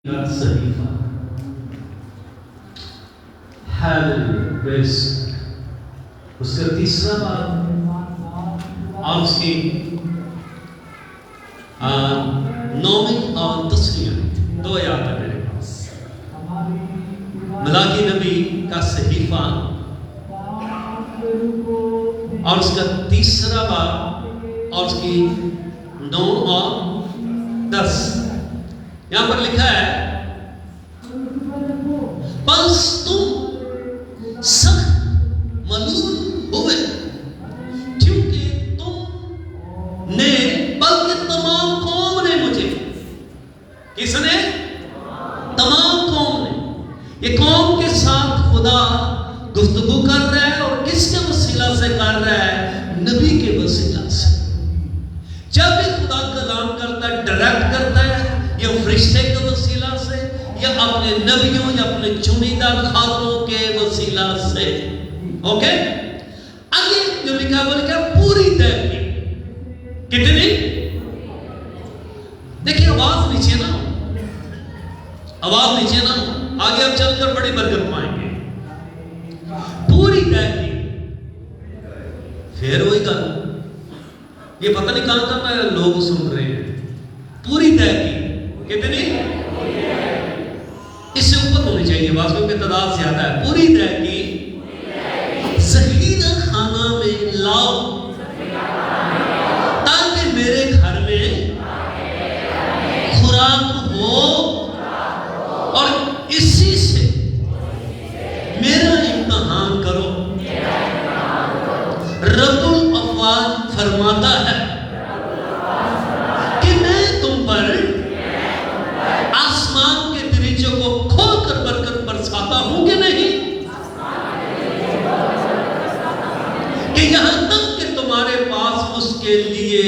صحیفہ حیدر اس کا تیسرا باب اور اس کی 9ویں اور 10ویں آیت، 2 آیات ہے میرے پاس۔ ملاکی نبی کا صحیفہ اور اس کا تیسرا باب اور اس کی 9 اور 10۔ یہاں پر لکھا ہے بس تم سخت ملول ہوئے کیونکہ تم نے بلکہ تمام قوم نے مجھے، کس نے؟ تمام قوم نے۔ یہ قوم کے ساتھ خدا گفتگو کر رہا ہے، اور کس کے وسیلہ سے کر رہا ہے؟ نبی کے وسیلہ سے۔ جب بھی خدا کلام کرتا ہے، ڈائریکٹ کرتا ہے، یا فرشتے کے وسیلہ سے، یا اپنے نبیوں یا اپنے چنیدہ خاطروں کے وسیلہ سے۔ اوکے، آگے جو لکھا وہ لکھا پوری تحقیق۔ کتنی؟ دیکھیں آواز نیچے نہ ہو، آواز نیچے نہ ہو، آگے اب چل کر بڑی برکت پائیں گے۔ پوری تحقیق، پھر وہی گل، یہ پتہ نہیں کہاں کہاں میں لوگ سن رہے ہیں۔ پوری تحقیق کتنی؟ اس سے اوپر ہونی چاہیے آواز، کیونکہ تعداد زیادہ ہے۔ پوری تحقیق ذخیرہ خانہ میں لاؤ تاکہ میرے گھر میں خوراک ہو، اور اسی سے میرا امتحان کرو۔ رب الافواج فرماتا ہے کہ میں تم پر آسمان کے دریچوں کو کھول کر برکت برساتا ہوں کہ نہیں، کہ یہاں تک کہ تمہارے پاس اس کے لیے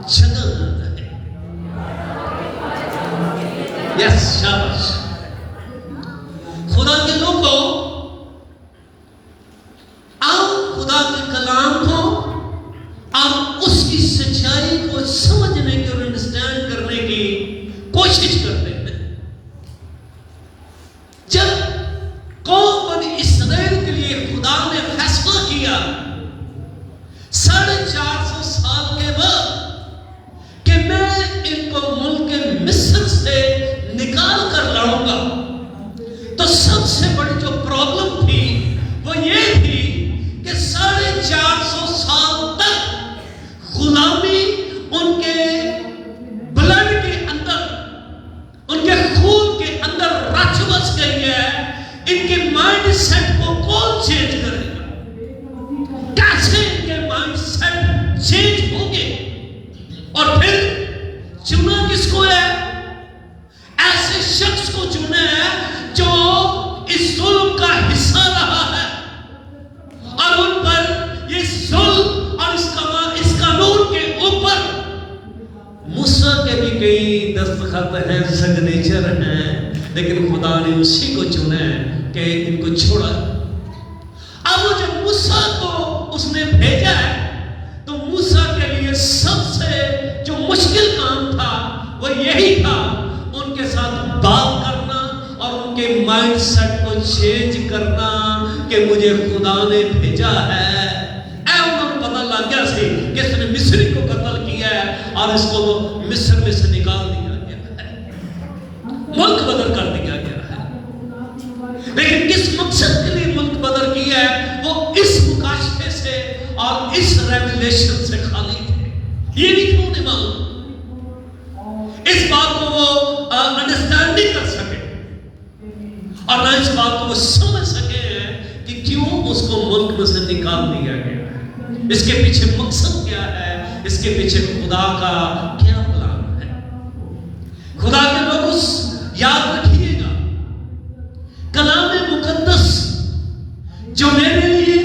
جگہ نہ رہے۔ یس، شاباش۔ خدا کے لوگوں، آؤ خدا کے کلام کو اور اس کی سچائی کو سمجھنے کی اور انڈرسٹینڈ کرنے کی کوشش کرتے ہیں۔ جب قوم بنی اسرائیل کے لیے خدا نے فیصلہ کیا 450 سال کے بعد کہ میں ان کو ملک مصر سے نکال کر لاؤں گا، تو سب سے بڑی جو پرابلم تھی وہ یہ تھی کہ 450 سال تک غلامی ان کے بلڈ کے اندر، ان کے خون کے اندر رچ بس گئی ہے۔ ان کے مائنڈ سیٹ کو کون چینج کرے گا؟ کیسے ان کے مائنڈ سیٹ چینج ہوں گے؟ اور پھر چنا کس کو ہے؟ ایسے شخص کو چنا ہے جو اس ظلم کا حصہ رہا ہے، اور ان پر یہ ظلم اور اس قانون کے اوپر موسیٰ کے بھی کئی دستخط ہیں، سگنیچر ہیں، لیکن خدا نے اسی کو چنا ہے کہ ان کو چھوڑا۔ اب وہ جب موسیٰ کو اس نے بھیجا ہے، تو موسیٰ کے لیے سب سے جو مشکل کام تھا وہ یہی تھا، ان کے ساتھ بات کرنا اور ان کے مائنڈ سیٹ کو چینج کرنا کہ مجھے خدا نے بھیجا ہے۔ انہوں نے پتہ لگ گیا سی کہ اس نے مصری کو قتل کیا ہے اور اس کو مصر میں سے نکال دیا گیا ہے، ملک بدل کر دیا گیا ہے۔ لیکن کس مقصد کے لیے ملک بدل کیا ہے؟ وہ اس مکاشفے سے اور اس ریویلیشن سے خالی تھے۔ یہ بھی کیوں نہیں معلوم، اس بات کو وہ انڈرسٹینڈ نہیں کر سکے، اور نہ اس بات کو وہ سمجھ سکے ہیں کہ کیوں اس کو ملک میں سے نکال دیا گیا ہے، اس کے پیچھے مقصد کیا ہے، اس کے پیچھے خدا کا کیا پلان ہے۔ خدا کے لوگ یاد رکھیے گا، کلام مقدس جو میرے لیے،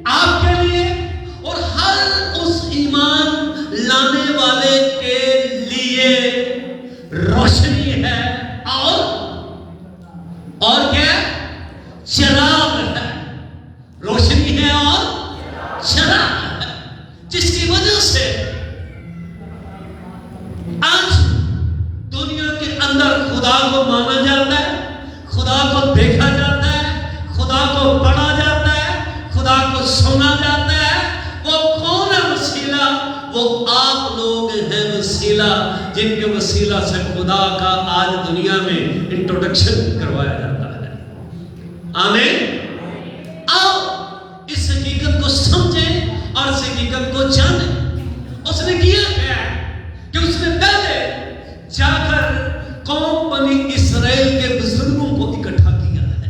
آپ کے لیے اور ہر اس ایمان لانے والے کے لیے روشنی ہے، اور کیا؟ چراغ ہے۔ روشنی ہے اور چراغ ہے، جس کی وجہ سے آج دنیا کے اندر کو مانا جاتا ہے، خدا کو دیکھا جاتا ہے، خدا کو پڑھا جاتا ہے، خدا کو سنا جاتا ہے، وہ کون ہے وسیلہ؟ وہ آپ لوگ ہیں وسیلہ، جن کے وسیلہ سے خدا کا آج دنیا میں انٹروڈکشن کروایا جاتا ہے۔ آمین۔ آؤ اس حقیقت کو سمجھیں اور اس حقیقت کو جانیں۔ اس نے کیا کیا ہے کہ اس نے پہلے جا کر قوم بنی اسرائیل کے بزرگوں کو اکٹھا کیا ہے،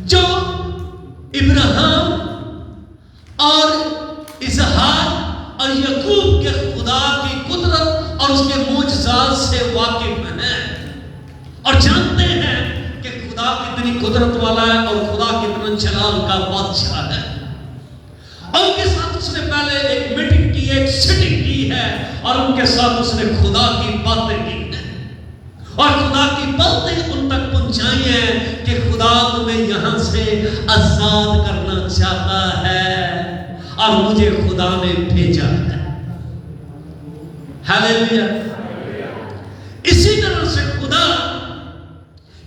جو ابراہیم اور اسحاق اور یعقوب کے خدا کی قدرت اور اس کے معجزات سے واقف ہیں اور جانتے ہیں کہ خدا کتنی قدرت والا ہے اور خدا کتنا جلال کا بادشاہ ہے۔ اور ان کے ساتھ اس نے پہلے ایک میٹنگ کی، ایک سیٹنگ کی ہے، اور ان کے ساتھ اس نے خدا کی باتیں کی ہیں اور خدا کی باتیں ان تک پہنچائی ہیں کہ خدا تمہیں یہاں سے آزاد کرنا چاہتا ہے اور مجھے خدا نے بھیجا ہے۔ ہاللیلویا۔ اسی طرح سے خدا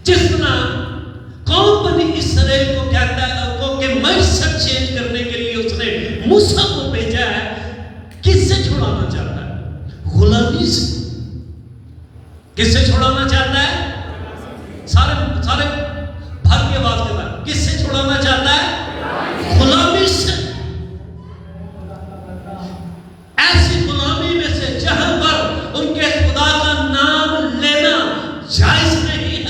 جس طرح قوم بنی اسرائیل کو کہتا ہے کہ مائنڈ سیٹ چینج کرنے کے لیے اس نے موسیٰ کو بھیجا ہے، کس سے چھڑانا چاہتا ہے؟ غلامی سے۔ کس سے چھڑانا چاہتا ہے؟ سارے بھر کے آواز کے بعد کس سے چھڑانا چاہتا ہے؟ غلامی سے۔ ایسی غلامی میں سے جہاں پر ان کے خدا کا نام لینا جائز نہیں ہے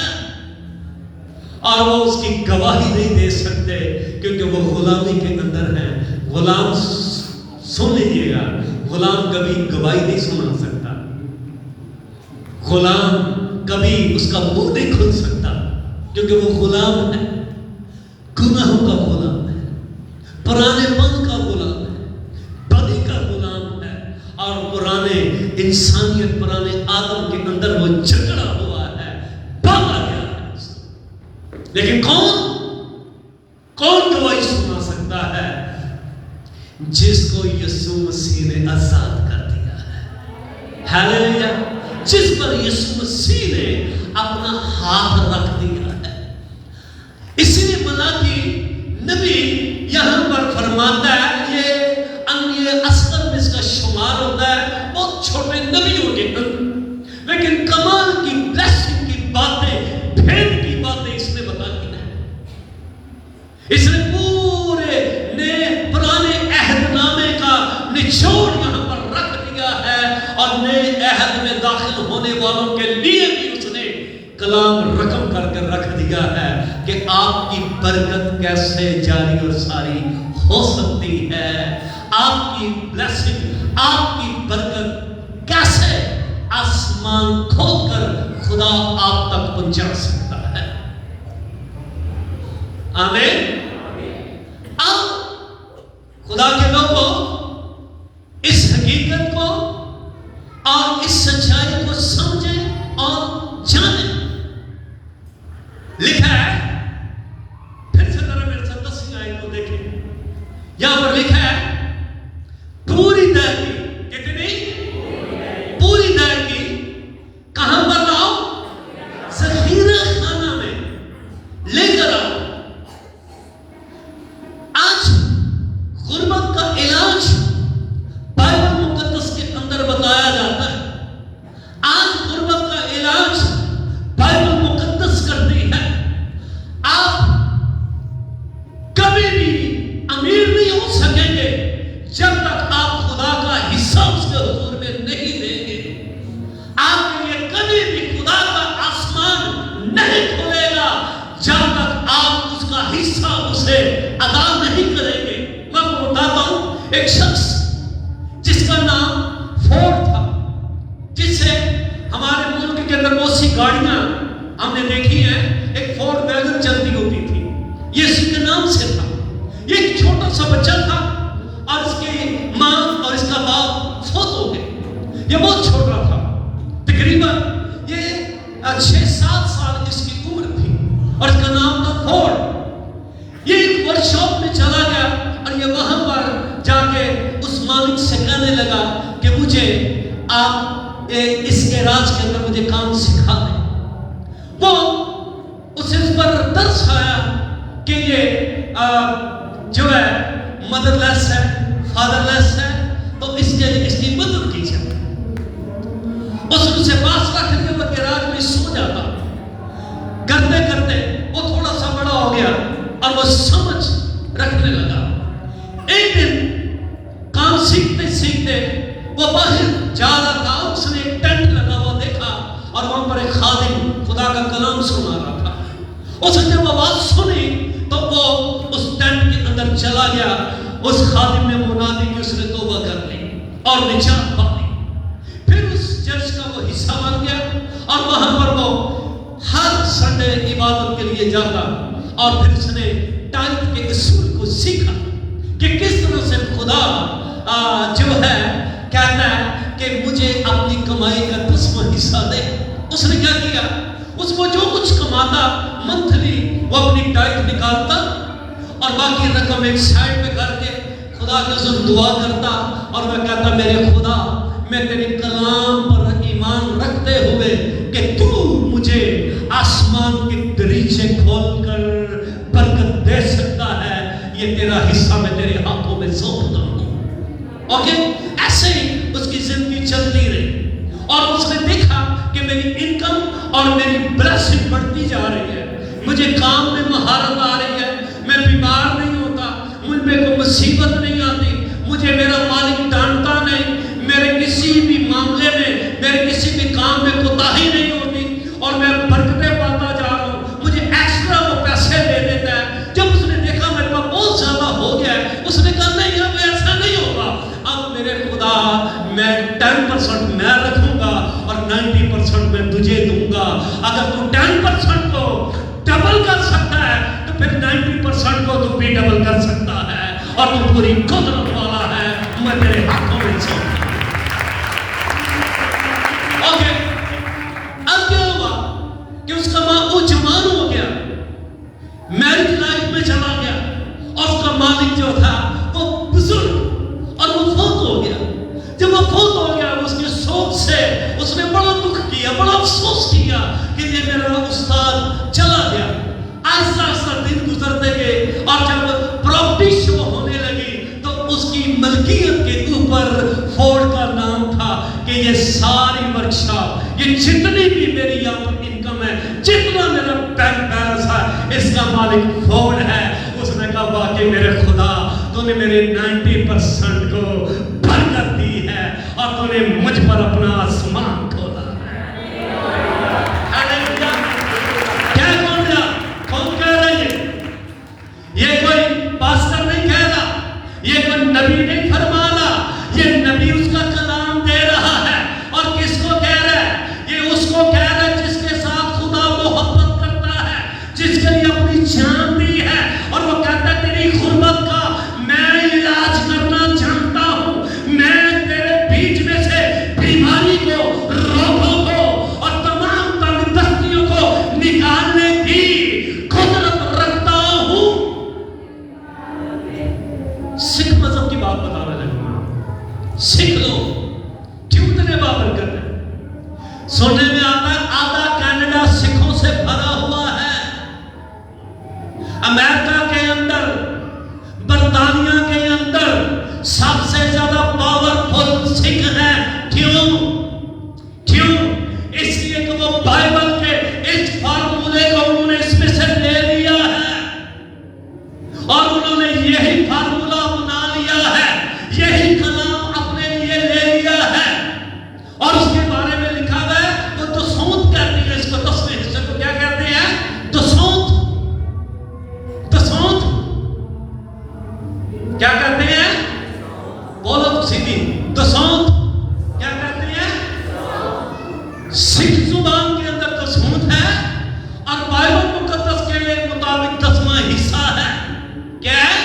اور وہ اس کی گواہی نہیں دے سکتے کیونکہ وہ غلامی کے اندر ہیں۔ غلام سن لیجیے گا، غلام کبھی گواہی نہیں سنا سکتا، غلام کبھی اس کا منہ نہیں کھل سکتا کیونکہ وہ غلام ہے، گناہوں کا غلام ہے، پرانے پن کا غلام ہے، بدی کا غلام ہے اور پرانے انسانیت، پرانے آدم کے اندر وہ جھگڑا ہوا ہے، بھاگا گیا ہے۔ لیکن کون گواہی سنا سکتا ہے؟ جس کو یسوع مسیح نے آزاد کر دیا ہے۔ ہاللیلویا۔ جس پر یسوع مسیح نے اپنا ہاتھ رکھ دیا ہے۔ اسی لیے ملاکی نبی یہاں پر فرماتا ہے، یہ اصغر میں اس کا شمار ہوتا ہے بہت چھوٹے نبیوں کے اندر، لیکن کمال کی بلیسنگ کی باتیں، بھیٹ کی باتیں اس نے بتائی ہیں۔ اس نے پورے پرانے عہد نامے کا نچوڑ یہاں پر رکھ دیا ہے اور نئے عہد میں داخل ہونے والوں کے لیے بھی اس نے کلام رقم کر کے رکھ دیا ہے کہ آپ کی برکت کیسے جاری اور ساری ہو سکتی ہے، آپ کی بلیسنگ، آپ کی برکت کیسے آسمان کھول کر خدا آپ تک پہنچا سکتا ہے۔ آمین۔ اب خدا کے لوگوں اس حقیقت کو اور اس سچائی کو سمجھیں اور جانیں۔ لکھا ہے، پھر سے ذرا میرے ساتھ 10 آیت کو دیکھیں۔ یہاں پر لکھا ہے پوری دہلی، کتنی؟ پوری دہلی کہاں پر لاؤ؟ ذخیرہ خانہ میں لے کر آؤ۔ آج غربت کا علاج بائبل مقدس کے اندر بتایا جاتا ہے۔ آج غربت کا علاج بائبل مقدس کرتی ہے۔ آپ کبھی بھی امیر نہیں ہو سکیں گے جب تک آپ خدا کا حصہ اس کے حضور میں نہیں دیں گے۔ آپ کے لیے کبھی بھی خدا کا آسمان نہیں کھلے گا جب تک آپ اس کا حصہ اسے ادا نہیں کریں گے۔ میں بتاتا ہوں، ایک شخص جس کا نام فورڈ تھا، جس سے ہمارے ملک کے اندر بہت سی گاڑیاں ہم نے دیکھی ہیں، ایک فورڈ ویگن چلتی ہوتی تھی، یہ اسی کے نام سے تھا۔ یہ ایک چھوٹا سا بچہ تھا اور اس کی ماں اور اس کا باپ فوت ہو گئے۔ یہ بہت چھوٹا تھا، تقریباً یہ 6-7 سال اس کی عمر تھی اور اس کا نام تھا فورڈ۔ یہ ایک ورک شاپ میں چلا گیا اور یہ وہاں پر جا کے اس مالک سے کہنے لگا کہ مجھے آپ اس گیراج کے اندر مجھے کام سکھا دیں۔ جو ہے مدر لیس ہے، فادر لیس ہے، تو اس کے لیے اس کی مدد کی جائے. بس ان سے پاس رکھ کے وہ گراج میں سو جاتا. کرتے کرتے وہ تھوڑا سا بڑا ہو گیا اور وہ سمجھ رکھنے لگا. ایک دن کام سیکھتے سیکھتے وہ باہر جا رہا تھا. اس نے ایک ٹینٹ لگا ہوا دیکھا اور وہاں پر ایک خادم خدا کا کلام سنا رہا تھا. اس نے جب آواز سنی تو وہ اس ٹینٹ کے اندر چلا گیا. اس خادم نے منادی کی، اس نے توبہ کر لی اور نجات پا لی. پھر اس چرچ کا وہ حصہ بن گیا اور وہاں پر وہ ہر سنڈے عبادت کے لیے جاتا. اور پھر اس نے ٹائپ کے اصول کو سیکھا کہ کس طرح سے خدا جو ہے کہتا ہے کہ مجھے اپنی کمائی کا 10واں حصہ دے. اس نے کیا کیا؟ اس کو جو کچھ کماتا منتھلی وہ اپنی ٹائپ نکالتا اور باقی رقم ایک سائڈ پہ کر کے خدا کے حضور دعا کرتا اور میں کہتا میرے خدا میں تیرے کلام پر ایمان رکھتے ہوئے کہ تو مجھے آسمان کے دریچے کھول کر برکت دے سکتا ہے، یہ تیرا حصہ میں تیرے ہاتھوں میں سونپتا ہوں. اوکے، ایسے ہی اس کی زندگی چلتی رہی اور اس نے دیکھا کہ میری انکم اور میری بلیسنگ بڑھتی جا رہی ہے. مجھے کام میں مہارت آ رہی ہے، میں بیمار نہیں ہوتا، مجھ پہ کوئی مصیبت نہیں آتی، مجھے میرا مالک ڈانٹتا نہیں، میرے کسی بھی معاملے میں میرے کسی بھی کام میں کوتاہی نہیں ہوتی اور میں برکتیں پاتا جا رہا ہوں. مجھے ایکسٹرا وہ پیسے دے دیتا ہے. جب اس نے دیکھا میرے پاس بہت زیادہ ہو گیا ہے، اس نے کہا نہیں اب ایسا نہیں ہوگا، اب میرے خدا میں 10% میں رکھوں گا اور 90% میں تجھے دوں گا. اگر تو 10% کو ڈبل کر سکتا ہے تو پھر 90% کو تو بھی ڈبل کر سکتا ہے اور تو پوری قدرت والا ہے. میں تیرے ہاتھوں میں سونپتا ہوں. اوکے، اب کیا ہوا کہ اس کا ماں وہ جوان ہو گیا، میرج لائف میں چلا گیا اور اس کا مالک جو تھا وہ بزرگ اور وہ فوت ہو گیا. جب وہ فوت ہو گیا اس کی سوچ سے اس نے بڑا دکھ کیا، بڑا افسوس کیا کہ یہ میرا استاد چلا گیا. آہستہ آہستہ دن گزرتے گئے اور جب پراپرٹی شو ہونے لگی تو اس کی ملکیت کے اوپر فورڈ کا نام تھا کہ یہ ساری ورکشاپ، یہ جتنی بھی میری یہاں پر انکم ہے، جتنا میرا بینک بیلنس ہے، اس کا مالک فورڈ ہے. اس نے کہا واقعی میرے خدا تو نے میرے 90% کو برکت دی ہے اور تو نے مجھ پر اپنا آسمان کھولا ہے. کیا کون گیا؟ کون کہہ رہا ہے؟ یہ کوئی پاسٹر نہیں کہہ رہا، یہ کوئی نبی نہیں فرما رہا، یہ نبی اس کا کلام دے رہا ہے. اور کس کو کہہ رہا ہے؟ یہ اس کو کہہ رہا ہے جس کے ساتھ خدا محبت کرتا ہے، جس کے لیے اپنی جان دی ہے اور وہ کہتا ہے تیری غربت کا میں علاج کرنا جانتا ہوں، میں تیرے بیچ میں سے بیماری کو، روگوں کو اور تمام تنگدستیوں کو نکالنے کی قدرت رکھتا ہوں. سکھ مذہب کی بات بتانا لگا. سکھ لوگ ٹیوٹرے بابر کر رہے ہیں. سننے میں آتا ہے آدھا کینیڈا سکھوں سے بھرا ہوا ہے. امریکہ کے اندر، برطانیہ کے اندر سب سے زیادہ پاورفل سکھ ہیں. کیوں؟ اس لیے کہ وہ بائبل کے اس فارمولے کو انہوں نے اس میں سے لے لیا ہے اور انہوں نے یہی فارمولہ اپنا لیا ہے، یہی کلام اپنے لیے لے لیا ہے. اور اس کے بارے میں لکھا ہوا ہے وہ دسونت کہتے ہیں اس کو، 10ویں حصے کو کیا کہتے ہیں؟ دسونت. کیا کہتے ہیں؟ بولو تو سیدھی. دسونت کیا کہتے ہیں؟ سکھ زبان کے اندر دسونت ہے اور بائبل مقدس کے مطابق 10واں حصہ ہے. کیا ہے؟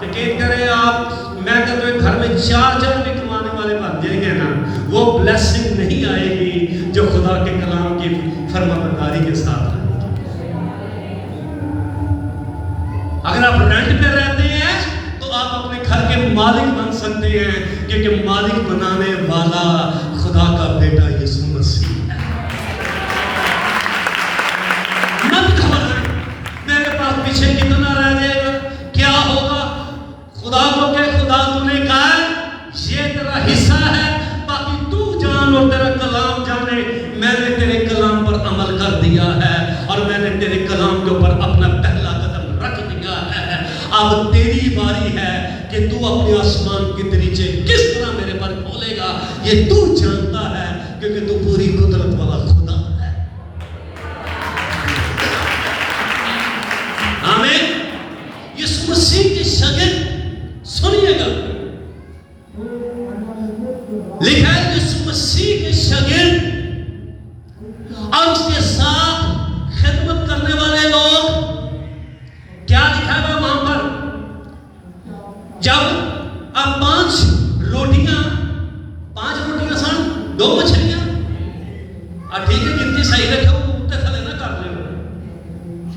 یقین کریں آپ، میں کہتا ہوں گھر میں 4 بھی کمانے والے بن جائیں گے نا، وہ بلیسنگ نہیں آئے گی جو خدا کے کلام کی فرمانبرداری کے ساتھ آئے گی. اگر آپ رینٹ پہ رہتے ہیں تو آپ اپنے گھر کے مالک بن سکتے ہیں کیونکہ مالک بنانے والا خدا کا بیٹا یسوع مسیح ہے. مت کھولیں میرے پاس پیچھے کتنا رہ جائے دیا ہے اور میں نے تیرے کلام کے اوپر اپنا پہلا قدم رکھ دیا ہے. اب تیری باری ہے کہ تو اپنے آسمان کے دریچے کس طرح میرے پر کھولے گا یہ تو جانتا ہے, کیونکہ تو پوری قدرت والا خدا ہے. آمین. یسوع مسیح کے شاگرد سنیے گا, لکھا ہے یسوع مسیح کے شاگرد اور اس کے ساتھ خدمت کرنے والے لوگ, کیا لکھا ہے وہاں پر, جب اب 5 روٹیاں سن 2 مچھلیاں, ٹھیک ہے گنتی صحیح رکھو, اٹھتے تھلے نہ کر لے,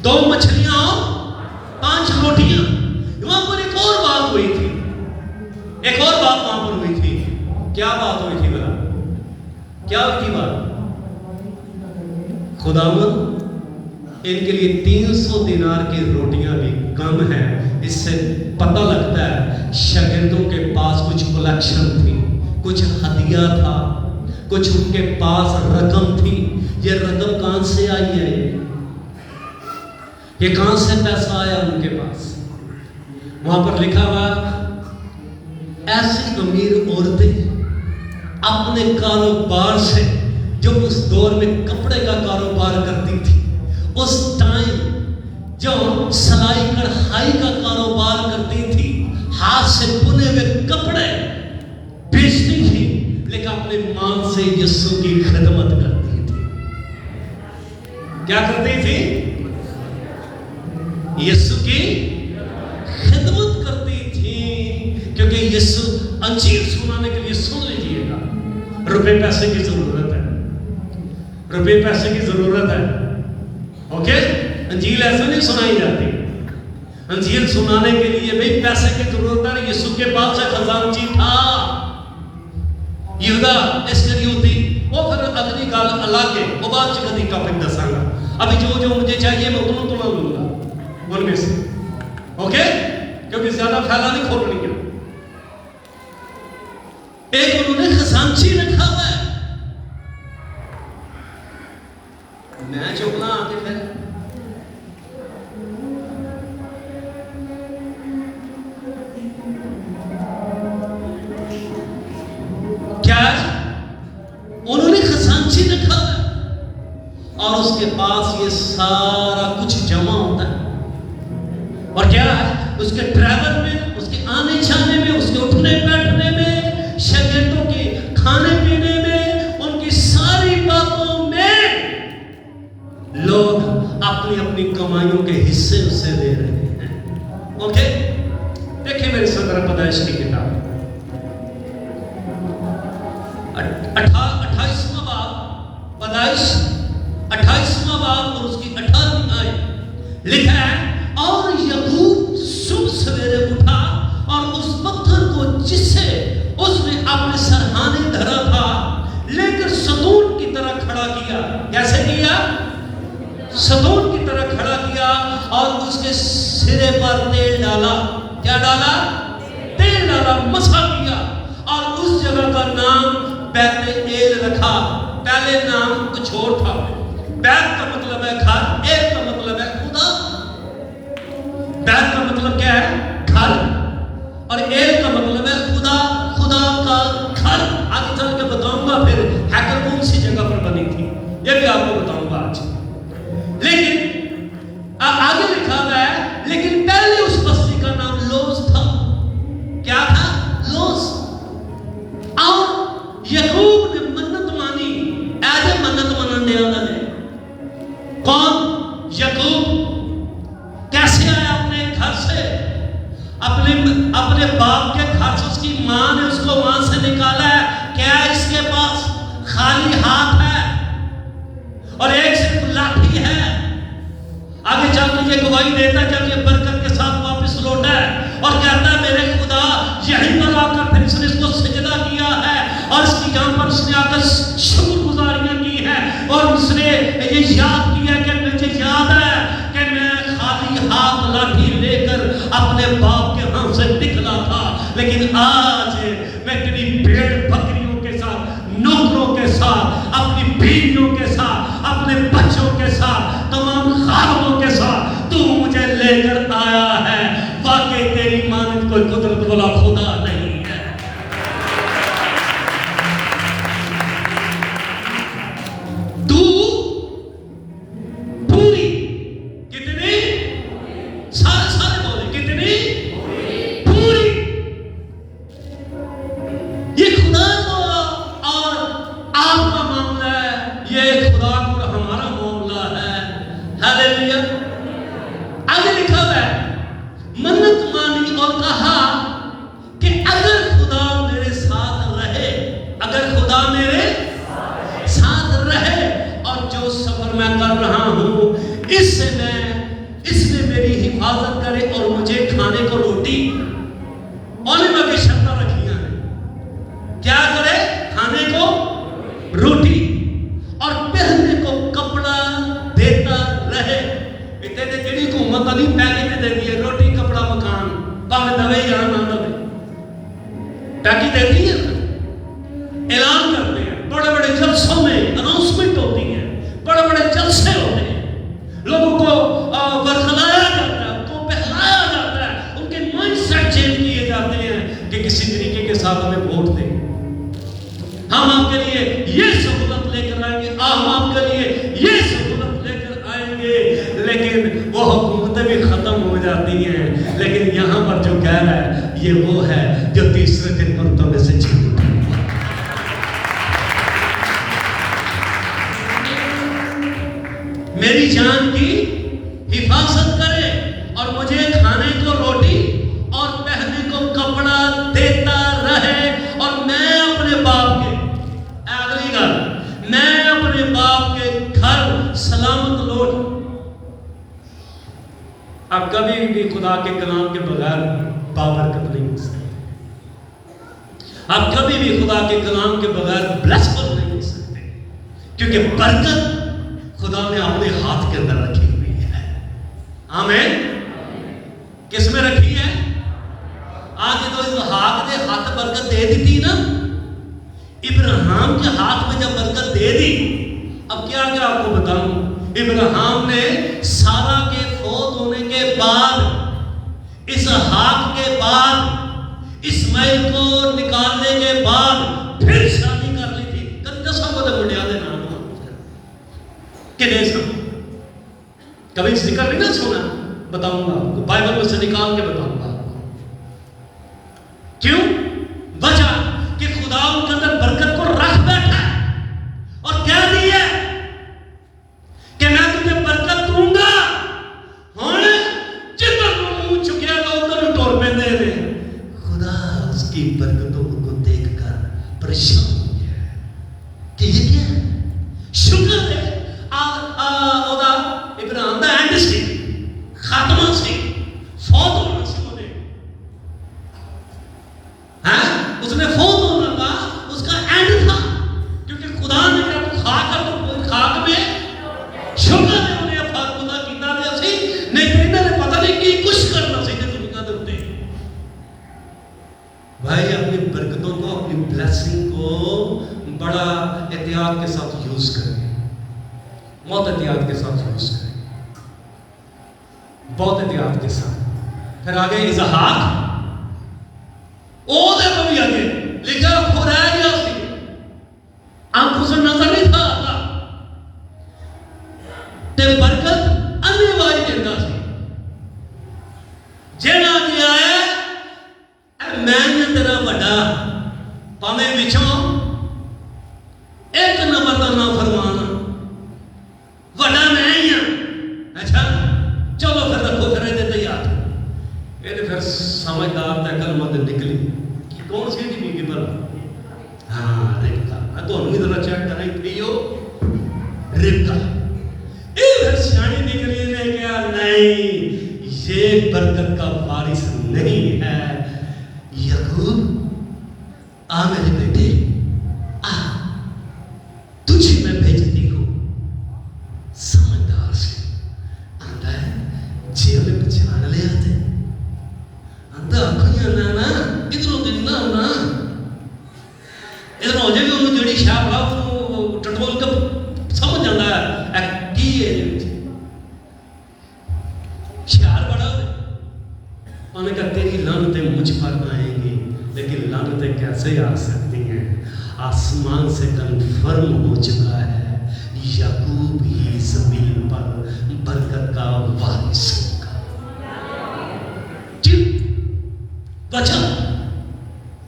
2 مچھلیاں اور 5 روٹیاں. وہاں پر ایک اور بات ہوئی تھی, ایک اور بات وہاں پر ہوئی تھی. کیا بات ہوئی تھی بلا, کیا ہوئی تھی بات؟ خداوند ان کے لیے 300 دینار کی روٹیاں بھی کم ہیں. اس سے پتہ لگتا ہے شاگردوں کے پاس کچھ کلیکشن تھی, کچھ ہدیہ تھا, کچھ ان کے پاس رقم تھی. یہ رقم کہاں سے آئی ہے, یہ کہاں سے پیسہ آیا ان کے پاس؟ وہاں پر لکھا ہوا ایسی امیر عورتیں اپنے کاروبار سے, جو اس دور میں کپڑے کا کاروبار کرتی تھی, اس ٹائم جو سلائی کڑھائی کا کاروبار کرتی تھی, ہاتھ سے بنے ہوئے کپڑے بیچتی تھی, لیکن اپنے مال سے یسوع کی خدمت کرتی تھی. کیا کرتی تھی؟ یسوع کی خدمت کرتی تھی. کیونکہ یسوع انجیل سنانے کے لیے, سن لیجیے گا, روپے پیسے کی ضرورت ہے, روپے پیسے کی ضرورت ہے. اوکے, انجیل ایسے نہیں سنائی جاتی. انجیل سنانے کے لیے بھی پیسے کی ضرورت ہے. یسوع کے پاس ایک خزانچی تھا, یہودا اسکریوتی. وہ پھر اگلی گل الگ ہے, وہ بعد چ کدی ٹاپک دساں گا. ابھی جو مجھے چاہیے میں اتنا لوں گا ان میں سے. اوکے, کیونکہ زیادہ پھیلا نہیں کھولنی ہے. ایک انہوں نے خزانچی رکھا ہوا ہے. میں چپنا آ کے پھر کیا انہوں نے خزانچی رکھا ہوا ہے اور اس کے پاس یہ سارا کچھ جمع ہوتا ہے. اور کیا ہے اس کے ٹریول میں, اس کے آنے جانے میں, اس کے اٹھنے بیٹھنے میں, شاگردوں کے کھانے پینے میں, ان کی ساری باتوں میں لوگ اپنی اپنی کمائیوں کے حصے اسے دے رہے ہیں. اوکے, دیکھیں میرے صدر پیدائش کی کتاب 28واں باب, پیدائش 28واں باب اور اس کی 18ویں آیت لکھا ہے, اور یعقوب صبح سویرے اٹھا اور اس پتھر کو جسے اس نے اپنے سرہانے دھرا تھا لے کر ستون کی طرح کھڑا کیا. کیسے کیا؟ ستون کی طرح کھڑا کیا اور اس کے سرے پر تیل ڈالا. کیا ڈالا؟ تیل ڈالا, مسح کیا اور اس جگہ کا نام بیت ایل رکھا. پہلے نام کچھ اور تھا. بیت کا مطلب ہے گھر, ایل کا مطلب ہے خدا. بیت کا مطلب کیا ہے؟ گھر, اور ایل کا مطلب ہے خدا, خدا کا گھر. آگے چل کے بتاؤں گا پھر ہیکل کون سی جگہ پر بنی تھی, یہ بھی آپ کو بتاؤں گا آج. لیکن آگے لکھا گیا ہے, لیکن پہلے اس بستی کا نام لوز تھا. کیا تھا؟ لوز. اور یعقوب نے منت مانی, ایسے منت منن دیا نے. کون؟ یعقوب. کیسے آیا اپنے گھر سے, اپنے باپ کے گھر سے. اس کی ماں نے اس کو وہاں سے نکالا ہے. کیا اس کے پاس؟ خالی ہاتھ ہے اور ایک صرف لاٹھی ہے. آگے چل کے یہ گواہی دیتا جب یہ برکت کے ساتھ واپس لوٹا ہے اور کہتا ہے میرے خدا یہیں پر آ کر پھر اس نے اس کو سجدہ کیا ہے اور اس کی یہاں پر اس نے آ کر شکر گزاریاں کی ہے اور اس نے یہ یاد کیا کہ مجھے یاد ہے کہ میں خالی ہاتھ لاٹھی لے کر اپنے باپ کے ہاں سے نکلا تھا, لیکن آج میں تیری بھیڑ بکریوں کے ساتھ, نوکروں کے ساتھ, اپنی بیویوں کے ساتھ, اپنے بچوں کے ساتھ رہا ہوں، اس نے میری حفاظت کرے اور مجھے کھانے کو روٹی اور کے شرطیں رکھیاں ہیں، کیا کرے؟ کھانے کو روٹی اور پہننے کو کپڑا دیتا رہے۔ اتنے تے جڑی حکومت نہیں پیکج دے دی ہے، روٹی کپڑا مکان، پاوے دے یا نہ دے، پیکج دے دی ہے، اعلان کرتے ہیں، بڑے بڑے جلسوں میں اناؤنسمنٹ ہوتی ہیں، بڑے بڑے جلسے ہوتے ہیں، لوگوں کو ورخلایا جاتا ہے، ان کو بہلایا جاتا ہے، ان کے مائنڈ سیٹ چینج کیے جاتے ہیں کہ کسی طریقے کے ساتھ ہمیں ووٹ دیں، ہم آپ کے لیے یہ سہولت لے کر آئیں گے، ہم آپ کے لیے یہ سہولت لے کر آئیں گے، لیکن وہ حکومتیں بھی ختم ہو جاتی ہیں۔ لیکن یہاں پر جو کہہ رہا ہے یہ وہ ہے جو تیسرے دن مردوں میں سے جی اٹھا۔ میری جان کی حفاظت کرے اور مجھے کھانے کو روٹی اور پہننے کو کپڑا دیتا رہے، اور میں اپنے باپ کے، اگلی گل، میں اپنے باپ کے گھر سلامت لوٹ۔ آپ کبھی بھی خدا کے کلام کے بغیر بابرکت نہیں ہو سکتے، آپ کبھی بھی خدا کے کلام کے بغیر بلیسفل نہیں ہو سکتے، کیونکہ برکت خدا نے اپنے ہاتھ کے اندر رکھی ہوئی ہے۔ آمین۔ کس میں رکھی ہے؟ آج تو اسحاق نے ہاتھ برکت دے دی تھی نا، ابراہیم کے ہاتھ میں جب برکت دے دی، اب کیا کیا آپ کو بتاؤں، ابراہیم نے سارا کے فوت ہونے کے بعد، اسحاق کے بعد، اسماعیل کو نکالنے کے بعد پھر شادی کر لی تھی۔ کتنے سب کو منڈیا دے نام کبھی ذکر نہیں نہ سنا، بتاؤں گا آپ کو، بائبل میں سے نکال کے بتاؤں گا آپ کو۔ کیوں؟ وجہ کہ خدا ان کے اندر برکت کو رکھ بیٹھا ہے اور کہہ دی ہے کہ میں تجھے برکت دوں گا، ہاں جدھر تو منہ چکیا گا ادھر ٹور پہ دے دے۔ خدا اس کی برکتوں کو دیکھ کر پریشان ہو گیا کہ یہ کیا ہے؟ شکر ہے ابراہیم دا اینڈ سی، خاتمہ سی، فوت ہونا سی، اس نے فوت ہونا تھا، اس کا اینڈ تھا، کیونکہ خدا نے کہا تو خاک میں شکر ہے انہیں خدا کیتا دیا سی، نہیں تو انہوں نے پتہ نہیں کی کچھ کرنا سی جو دنیا دے ہوتے۔ بھائی اپنی برکتوں کو، اپنی بلیسنگ کو بڑا احتیاط کے ساتھ یوز کریں، بہت احتیاط کے ساتھ یوز کریں، بہت احتیاط کے ساتھ۔ پھر آگے اسحاق، او دے کو بھی آگے لکھا کھو رہ گیا سی، آنکھوں سے نظر نہیں تھا آتا، تے برکت انے وائی دیتا سی، جیڑا جی آیا میں تیرا وڈا، پاویں وچوں ایک نمبر دا نہ فرمانا، وڈا میں ہی ہاں، اچھا چلو پھر رکھو، پھر یہ تیار، یہ پھر سمجھدار تے کلمہ نکلی کہ کون سی تھی بیوی بھلا؟ ہاں ربکا، میں تو انہی ذرا چیک کر رہی تھی، ربکا، یہ پھر سیانی نکلی نے کہا نہیں یہ برکت کا وارث نہیں ہے، یعقوب آ میرے بیٹے آ، تجھے میں بھیجتی ہوں۔ سمجھدار سے آتا ہے جی ہمیں پچھان لے آتے، آتا آنکھیں آنا ادھروں دن نہ ہونا، ادھر ہو جائے بھی انہوں جڑی شاہ بڑا ٹٹول کا سمجھ جانا ہے کی ہے شہر بڑا ہوئے، انہوں نے کہا تیری لعنتیں مجھ پر آئیں گی، لیکن لعنتیں کیسے آ سکتی ہیں؟ آسمان سے کنفرم ہو چکا ہے یعقوب ہی زمین پر برکت کا وارث ہوگا۔ کیوں؟ بچا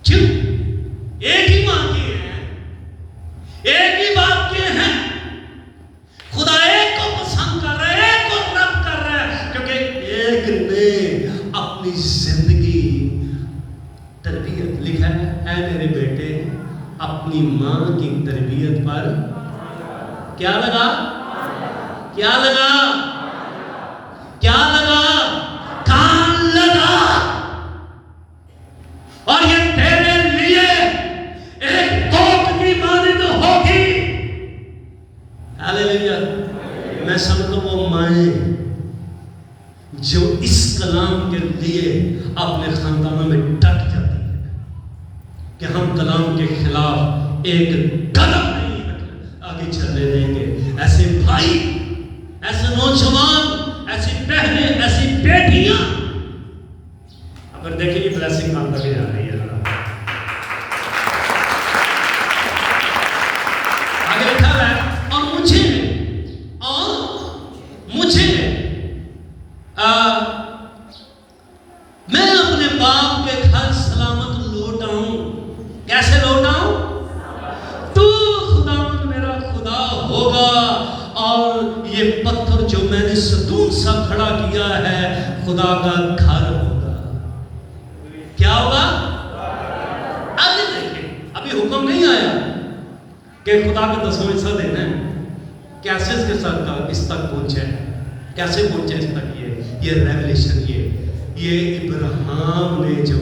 کیوں؟ ایک ہی ماں کے ہیں، ایک ہی باپ کے ہیں، خدا ایک کو پسند کر رہا ہے، ایک کو رب کر رہا ہے، کیونکہ ایک نے اپنی زندگی تربیت، لکھا ہے اے میرے بیٹے اپنی ماں کی تربیت پر کیا لگا؟ کیا لگا؟ کیا لگا؟ کان لگا. اور یہ تیرے لیے ایک توپ کی مانند ہوگی. ہاللیلویا. میں سمجھتا ہوں وہ مائیں جو اس کلام کے لیے اپنے خاندانوں میں ڈٹ جاتی ہے کہ ہم کلام کے خلاف ایک قدم نہیں آگے چلنے دیں گے. ایسے بھائی، ایسے نوجوان، ایسی بہنیں، ایسی بیٹیاں، اگر دیکھیں یہ بلیسنگ کہاں تک جا رہی ہے. آگے لکھا ہے اور مجھے میں اپنے باپ کے گھر سلامت لوٹ آؤں. کیسے لوٹ آؤں؟ تو خداوند میرا خدا ہوگا اور یہ پتھر جو میں نے ستون سا کھڑا کیا ہے خدا کا گھر ہوگا. کیا ہوگا؟ آگے دیکھیں، ابھی حکم نہیں آیا کہ خدا کا 10واں حصہ دینا ہے. کیسے اس کے ساتھ اس تک پہنچے، کیسے پہنچے اس تک؟ یہ ریولیشن، یہ ابراہیم نے جو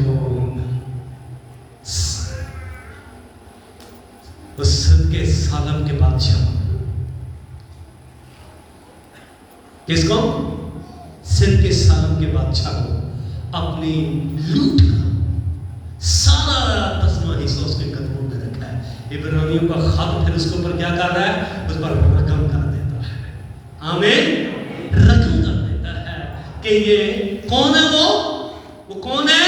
صدقے سالم کے بادشاہ، کس کو؟ صدقے سالم کے بادشاہ کو اپنی لوٹ کا سارا 10واں حصہ اس کے قدموں میں رکھا ہے. ابراہیمیوں کا خط پھر اس کے اوپر کیا کر رہا ہے؟ اس پر رقم کر دیتا ہے. آمین. رقم کر دیتا ہے کہ یہ کون ہے؟ وہ کون ہے؟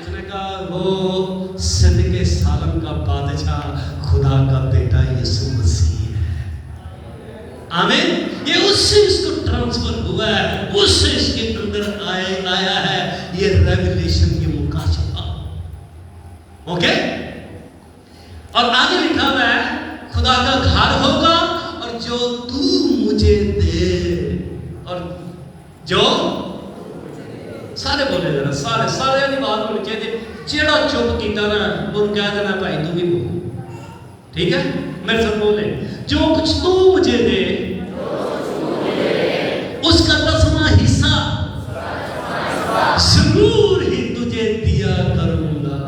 اس نے کہا وہ صدقے سالم کا بادشاہ خدا کا بیٹا یسوع مسیح ہے. آمین. یہ اس سے اس کو ٹرانسفر ہوا ہے، اس سے اس کے اندر آیا ہے یہ ریولیشن، یہ مکاشفہ. اوکے. اور آگے لکھا ہوا ہے خدا کا گھر ہوگا اور جو تو مجھے دے، اور جو سارے بولے ذرا، سارے والی بات بولنی چاہیے. جیڑا چپ کیتا نا وہ کہہ دینا بھائی تو بھی بول. ٹھیک ہے، میرے ساتھ بولے، جو کچھ تو مجھے دے اس کا 10واں حصہ ضرور ہی تجھے دیا کروں گا.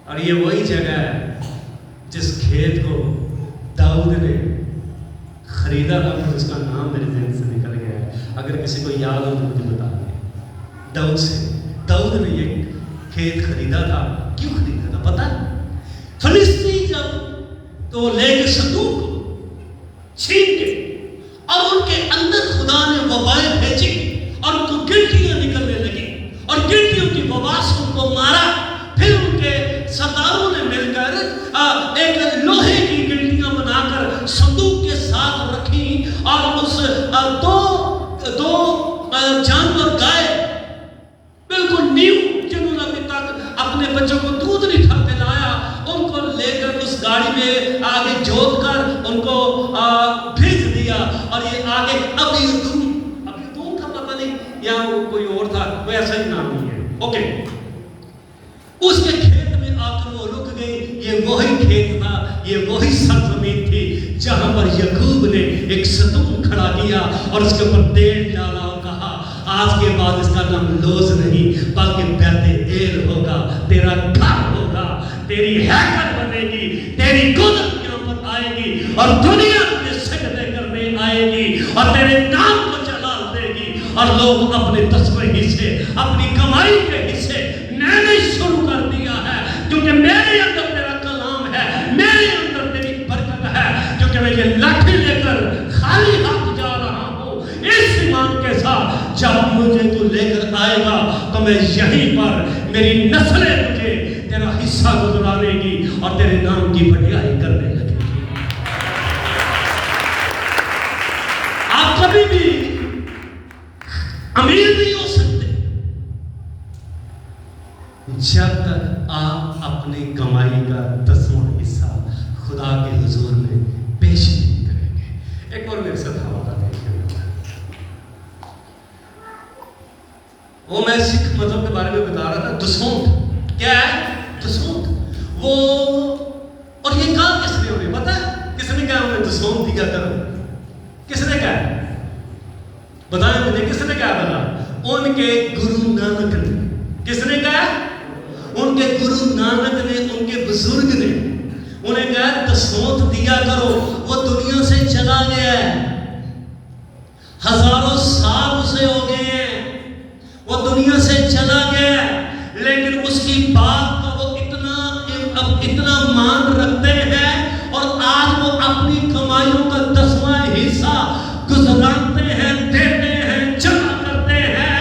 اور یہ وہی جگہ ہے جس کھیت کو داؤد نے خریدا تھا. اس کا نام میرے ذہن سے نکل گیا ہے، اگر کسی کو یاد ہو تو مجھے بتا دیں. داؤد نے یہ کھیت خریدا تھا. کیوں خریدا تھا پتہ ہے؟ فلسطین جب تو لے کے صندوق کو چھین کے اور ان کے اندر خدا نے وبائیں بھیجی اور ان کو گلٹیاں نکلنے لگی اور گلٹیوں کی وبا سے ان کو مارا. پھر ان کے سرداروں نے مل کر ایک لوہے کی گلٹیاں بنا کر صندوق کے ساتھ رکھی اور اس دو جانور گائے بالکل نیو جنہوں نے ابھی تک اپنے بچوں کو دودھ نہیں تھا پلایا، ان کو لے کر اس گاڑی میں آگے جوت کر ان کو بھیج دیا. اور یہ آگے ابھی دون تھا پتہ نہیں یا کوئی اور تھا، کوئی ایسا ہی نام نہیں ہے. اوکے. اس کے کھیت میں آ کر وہ رک گئی. یہ وہی کھیت تھا، یہ وہی سرزمین تھی جہاں پر یعقوب نے ایک ستون کھڑا کیا اور اس کے اوپر تیل ڈالا اور کہا آج کے بعد اس کا نام لوز نہیں بلکہ بیت ایل ہوگا. تیرا گھر ہوگا، تیری ہیکل بنے گی، تیری قدرت یہاں پر آئے گی اور دنیا تجھے سجدے کرنے آئے گی اور تیرے نام کو جلال دے گی. اور لوگ اپنے 10ویں حصے، اپنی کمائی کے حصے میں شروع کر دیا ہے کیونکہ میرے اندر تیرا کلام ہے، میرے اندر تیری برکت ہے. کیونکہ میں یہ لاٹھی لے کر خالی ہاتھ جا رہا ہوں اس ایمان کے ساتھ، جب مجھے تو لے کر آئے گا تو میں یہیں پر میری نسلیں مجھے تیرا حصہ گزرانے گی اور تیرے نام کی بڑائی کرنے لگے گی. آپ کبھی بھی امیر نہیں ہو سکتے جب تک آپ اپنی کمائی کا 10واں حصہ خدا کے حضور میں پیش نہیں کریں گے. ایک اور میرے ساتھ حوالہ دیکھیں، وہ میں سکھ مذہب کے بارے میں بتا رہا تھا. دسونت کیا ہے؟ دسونت وہ، اور یہ کام کس نے ہونے پتا ہے؟ کس نے کہا میں دسوم دیا کرو. کس نے کہا؟ بتائیں مجھے کس نے کہا بتا؟ ان کے گرو نانک نے. کس نے کہا؟ ان کے گرو نانک نے، ان کے بزرگ نے انہیں کہا دسوت دیا کرو. وہ دنیا سے چلا گیا ہے، ہزاروں سال اسے ہو گئے ہیں، وہ دنیا سے چلا گیا ہے، لیکن اس کی بات کا وہ اتنا مان رکھتے ہیں، اور آج وہ اپنی کمائیوں کا 10واں حصہ گزراتے ہیں، دیتے ہیں، جمع کرتے ہیں،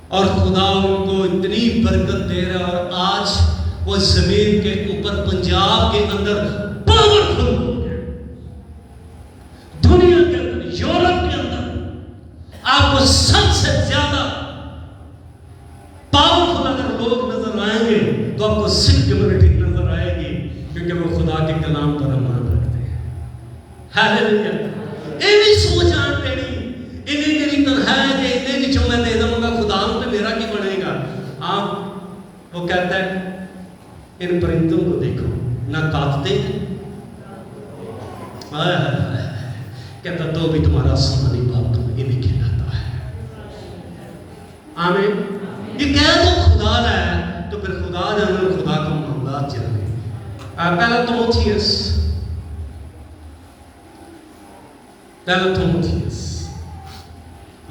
اور خدا ان کو اتنی برکت دے رہا ہے. اور آج وہ زمین کے اوپر پنجاب کے اندر پاورفل ہو گئے. دنیا کے اندر، یورپ کے اندر آپ کو سب سے زیادہ پاورفل اگر لوگ نظر آئیں گے تو آپ کو سکھ کمیونٹی نظر آئے گی، کیونکہ وہ خدا کے کلام پر ایمان رکھتے ہیں. ہاللیلویا. ایویں سوچ آن پڑی، انہیں میری تنخواہ ہے، انہیں کی جو میں دے دوں گا خدا تو میرا کی بنے گا. آپ وہ کہتا ہے ان پرندوں کو دیکھو، نہ کاٹتے ہیں، کہتا تو بھی تمہارا آسمانی باپ تمہیں انہیں کھلاتا ہے. آمین. یہ کہہ دو خدا ہے تو پھر خدا جانے اور خدا کا معاملات جانے. پہلا تیموتھیوس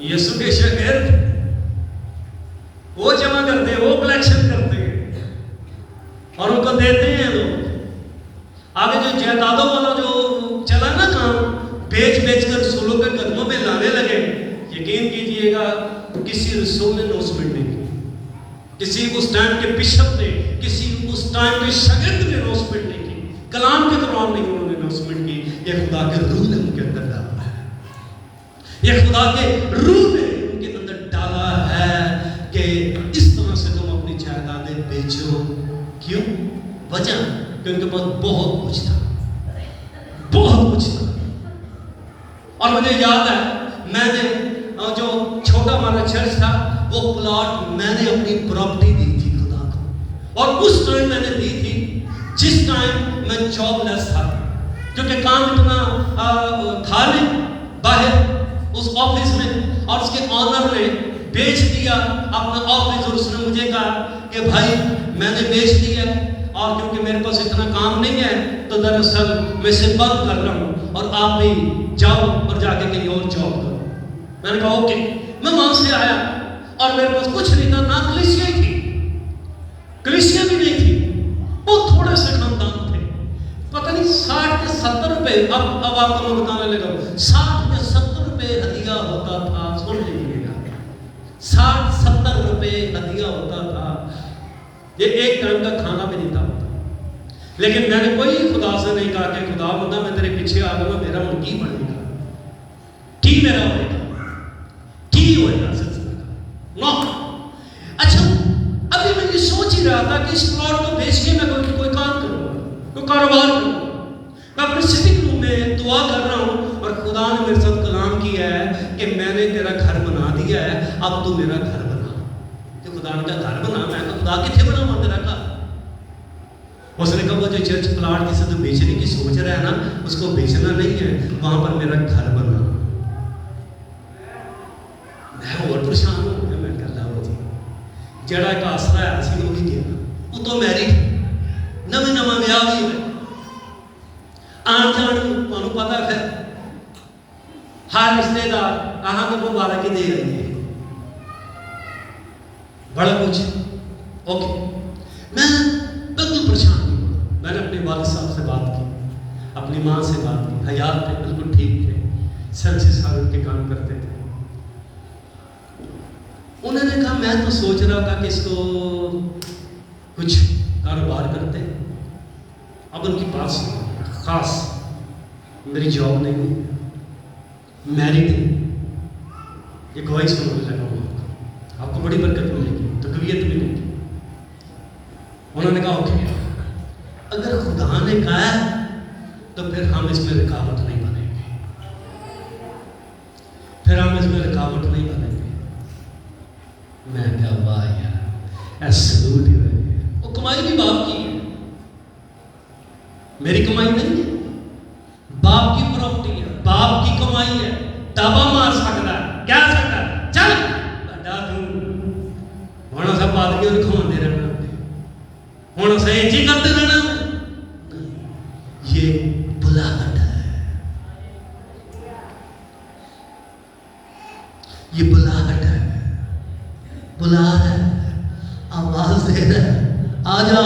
یسوع کے شاگرد، وہ جمع کرتے ہیں، وہ کلیکشن کرتے ہیں اور ان کو دیتے ہیں. لوگ آگے جو جائیدادوں والا جو چلا نا کام، بیچ کر رسولوں کے قدموں میں لانے لگے. یقین کیجئے گا کسی رسول نے اناؤنسمنٹ نہیں کی، کسی اس ٹائم کے بشپ نے، کسی اس ٹائم کے شاگرد نے اناؤنسمنٹ نہیں کی، کلام کے دوران نہیں انہوں نے اناؤنسمنٹ کی. یہ خدا کے روح نے ان کے اندر ڈالا ہے، یہ خدا کے روح نے ان کے اندر ڈالا ہے کہ اس طرح سے تم اپنی جائیدادیں بیچو. کیوں؟ وجہ کہ ان کے پاس بہت کچھ تھا، بہت کچھ تھا. اور مجھے یاد ہے میں نے جو چھوٹا ہمارا چرچ تھا، وہ پلاٹ میں نے اپنی پراپرٹی دی تھی خدا کو. اور اس ٹائم میں نے دی تھی جس ٹائم میں جاب لیس تھا، کیونکہ کام اتنا تھا نہیں باہر اس آفس میں. اور اس کے آنر نے بیچ دیا اپنا آفس، اور اس نے مجھے کہا کہ بھائی میں نے بیچ دیا، اور کیونکہ میرے پاس اتنا کام نہیں ہے تو دراصل میں اسے بند کر رہا ہوں، اور آپ بھی جاؤ اور جا کے کہیں اور جاب کرو. میں نے کہا اوکے. میں وہاں سے آیا اور میرے پاس کچھ نہیں تھا، نہ کلیسیا ہی تھی، کلیسیا بھی نہیں تھی، بہت تھوڑے سے خاندان تھے. پتہ نہیں 60 یا 70 روپے، اب آپ کو میں بتانے لگا 60 یا 70 روپے ہدیہ ہوتا تھا. سن لیجیے گا، 60-70 روپے ہدیہ ہوتا تھا. یہ ایک ٹائم کا کھانا بھی نہیں تھا. لیکن میں نے کوئی خدا سے نہیں کہا کہ خدا بندہ میں تیرے پیچھے آ گا، میرا مرغی بنے گا، کی میرا ہوئے گا، کی ہوئے گا سلسلہ کا نو. اچھا ابھی میں یہ سوچ ہی رہا تھا کہ اس پلاٹ کو بیچ کے میں کوئی کام کروں گا، کوئی کاروبار کروں گا. میں اپنے سٹنگ روم میں دعا کر رہا ہوں اور خدا نے میرے ساتھ کلام کیا ہے کہ میں نے تیرا گھر بنا دیا ہے، اب تو میرا گھر بنا. کہ خدا نے کہا گھر بنا؟ میں کہا خدا کتنے بنا تیرا گھر؟ اس نے کہا وہ جو چرچ پلاٹ جسے تو بیچنے کی سوچ رہا ہے نا، اس کو بیچنا نہیں ہے، وہاں پر میرا گھر بنا. میں اور پریشان ہو گیا. میں کہا وہ جی جڑا ایک آسرا ہے اسی وہ بھی دیا. وہ تو میرڈ، نواں بیاہ بھی ہوئے، آن جان تمہیں پتا ہے ہر رشتے دار آہاں کو مبارک دے رہی ہے، بڑا کچھ. اوکے میں بالکل پریشان ہوں. میں نے اپنے والد صاحب سے بات کی، اپنی ماں سے بات کی، حیات تھے، بالکل ٹھیک تھے، سینسس سال کے کام کرتے تھے. انہوں نے کہا میں تو سوچ رہا تھا کہ اس کو کچھ کاروبار کرتے ہیں. اب ان کی بات خاص میری جاب نہیں ہے، میرڈ ہے، یہ گواہی سننے لگا ہوں آپ کو بڑی برکت ملے گی، تقویت ملے گی. انہوں نے کہا اوکے اگر خدا نے کہا ہے تو پھر ہم اس میں رکاوٹ نہیں بنیں گے، پھر ہم اس میں رکاوٹ نہیں بنیں گے. میں کہا واہ یار ایسلوٹ ہی رہے. وہ کمائی بھی باپ کی ہے، میری کمائی نہیں ہے. باپ کی کمائی ہے، دابا مار سکتا ہے، کیا سکتا ہے، چل بڑا ہوں سب آدمیوں نے کھوانے رہنا، ہوں اسے جی کرتے رہنا. یہ بلاہٹ ہے، یہ بلاہٹ ہے، بلا ہے، آواز دے رہا ہے، آجا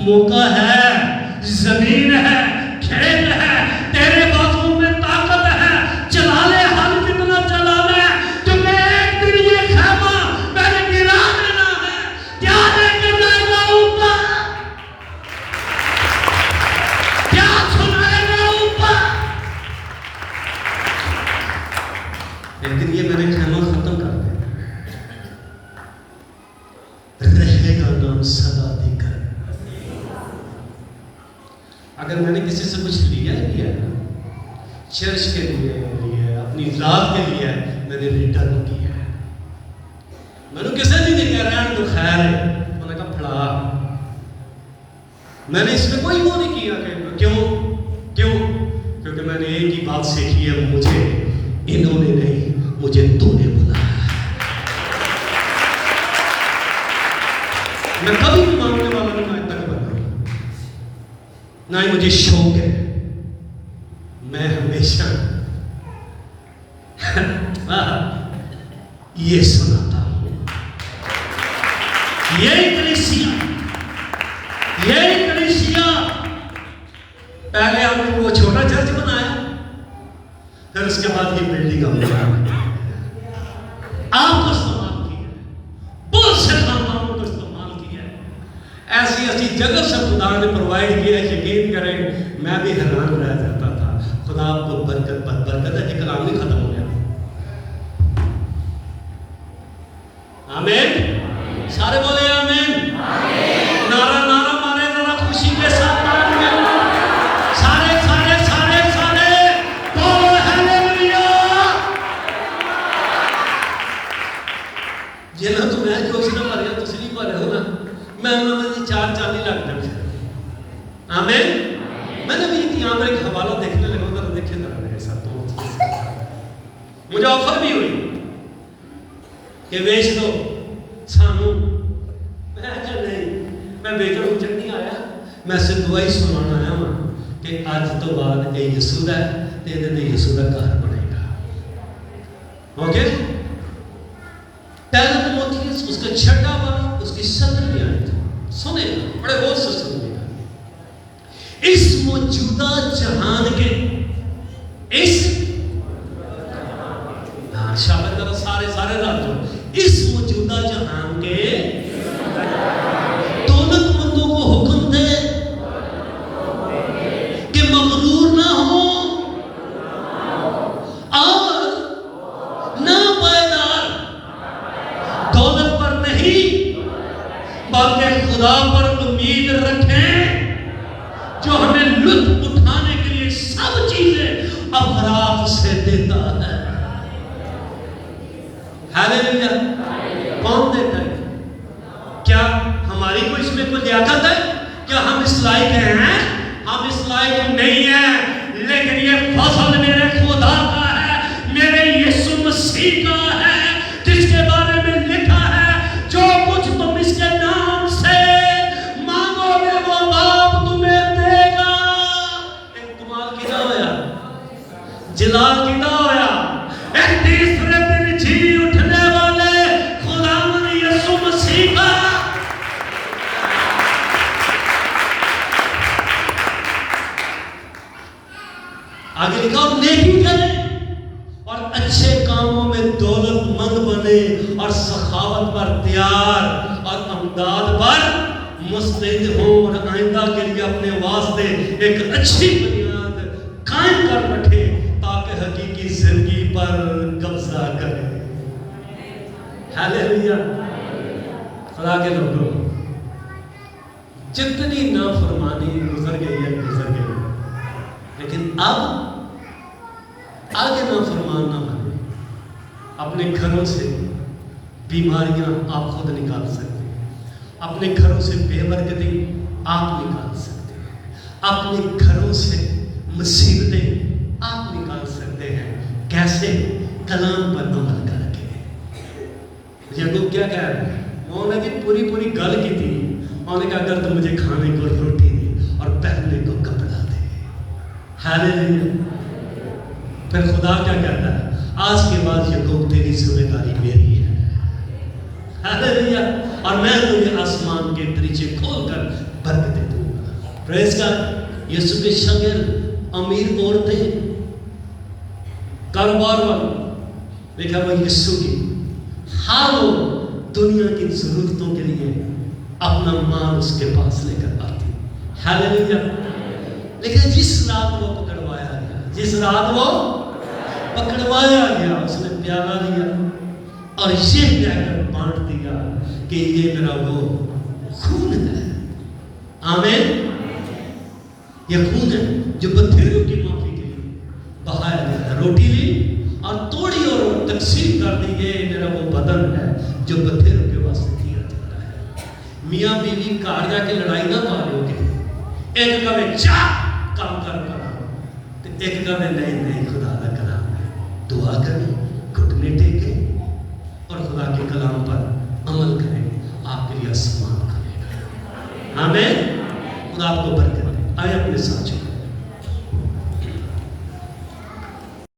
موقع ہے، زمین ہے، کھیت ہے، تیرے بازو میں طاقت ہے، چلا لے ہم کتنا چلا لے، تمہیں ایک دن یہ خیمہ میں نے گرا دینا ہے، کیا لے کے جائے گا اوپر، کیا سنائے گا اوپر. ایک دن یہ میں نے خیمہ ختم کر دیا، رہے گا نام سدا دی کر. اگر میں نے کسی سے کچھ لیا چرچ کے لیے اپنی ذات کے لیے میں نے ریٹرن کیا ہے. میں نے کسی نے نہیں کہہ رہا تو خیر ہے، میں نے کہا پھڑا. میں نے اس میں کوئی وہ نہیں کیا کہ کیونکہ میں نے ایک ہی بات سیکھی ہے، مجھے انہوں نے نہیں، مجھے تو نے بلایا. میں کبھی بھی مانگنے والا نہیں، میں تک بنا نہ ہی مجھے شوق ہے. میں ہمیشہ یہ سناتا ہوں، یہی کلیسیا پہلے ہم نے وہ چھوٹا چرچ بنایا، پھر اس کے بعد یہ بلڈنگ ہم نے آپ کو استعمال کیا، بہت سے خاندانوں کو استعمال کیا، ایسی ایسی جگہ سے خدا نے پرووائڈ کیا. یقین کریں میں بھی حیران رہ جاتا تھا. خدا آپ کو برکت ہے. یہ کلام نہیں ختم ہو گیا. آمین. سارے بولے آمین. نعرہ مارے ذرا خوشی کے ساتھ. سارے بولو ہیلیلویا. جنہاں تو میں جو اس نے ماریا تسلیم پا رہے ہو نا، میں انہوں نے 4 لاکھ جب. آمین. میں نے بھی یہاں پر ایک حوالہ دیکھنے لگا، ادھر دیکھے ذرا میرے ساتھ. تو مجھے آفر بھی ہوئی کہ بیچ دو سانو. میں کہا نہیں، میں بیچن اچھن نہیں آیا، میں سے دعائی سنانا آیا ہوں کہ آج تو بعد یہ یسوع ہے تے یہ یسوع کا گھر بنے گا. اوکے. پہلا تیموتھیوس اس کا 6واں باب اس کی 17ویں آیت. سنے بڑے غور سے سنیے. اس موجودہ جہان کے شابت کرو سارے راجوں، اس موجودہ جہان کے دولت مندوں کو حکم دے کہ مغرور نہ ہو اور نہ پائیدار، دولت پر نہیں بلکہ خدا پر امید رکھیں جو ہمیں لطف اٹھانے کے لیے سب چیزیں افراط سے دیتا ہے. ہیلیلویا. کون دیتا ہے؟ کیا ہماری کوئی اس میں کوئی لیاقت ہے؟ کیا ہم اس لائق ہیں؟ ہم اس لائق نہیں ہیں، لیکن یہ فضل میرے خدا کا ہے، میرے یسوع مسیح کا ہے، جس کے بارے میں لکھا ہے جو کچھ تم اس کے نام سے مانگو گے وہ باپ تمہیں دے گا. ایک کمال کیدا ہویا، جلال کیدا ہویا. ایک تیسرے دن جی اٹھنے والے خداوند یسوع مسیح کا. آگے لکھا اور نیکی کرے اور اچھے کاموں میں دولت مند بنے اور سخاوت پر تیار اور امداد پر مستعد ہو اور آئندہ کے لیے اپنے واسطے ایک اچھی بنیاد قائم کر رکھے تاکہ حقیقی زندگی پر قبضہ کرے. ہیلیلویا. خدا کے لوگوں، جتنی نافرمانی گزر گئی ہے گزر گئی، لیکن اب آگے نافرمان نہ بنے. اپنے گھروں سے بیماریاں آپ خود نکال سکتے ہیں، اپنے گھروں سے بے برکتی آپ نکال سکتے ہیں، اپنے گھروں سے مصیبتیں آپ نکال سکتے کیسے؟ کلام پر عمل کر کے۔ یعقوب کیا کہہ رہا ہے؟ انہوں نے بھی پوری گل کی تھی۔ انہوں نے کہا اگر تو مجھے کھانے کو روٹی دے اور پہننے کو کپڑا دے۔ ہاللیلویا۔ پھر خدا کیا کہتا ہے؟ آج کے بعد یعقوب تیری ذمہ داری میری ہے۔ ہاللیلویا۔ اور میں تجھے آسمان کے دریچے کھول کر برکتیں دوں گا۔ پریز گاڈ۔ یسوع کے شاگرد امیر عورتیں، کاروبار والے، دیکھا وہ یسوع کی ہر وہ دنیا کی ضرورتوں کے لیے اپنا مال اس کے پاس لے کر آتی۔ ہاللیلویا۔ لیکن جس رات وہ پکڑوایا گیا، جس رات وہ پکڑوایا گیا، اس نے پیالہ لیا اور یہ کہہ کر بانٹ دیا کہ یہ میرا وہ خون ہے۔ آمین۔ یہ خون ہے جو بتھیروں کی معافی کے لیے بہایا گیا ہے۔ روٹی لی اور توڑی اور تقسیم کر دی، یہ میرا وہ بدن ہے جو بتھیروں کے واسطے دیا جاتا ہے۔ میاں بیوی گھر جا کے لڑائی نہ مارو گے، ایک کہے جا کام کر تو ایک کہے نہیں خدا کا کلام ہے، دعا کریں، گھٹنے ٹیکے اور خدا کے کلام پر عمل کریں، آپ کے لیے آسمان کھلے گا۔ آمین۔ خدا آپ کو برکت دے۔ آئے اپنے ساتھ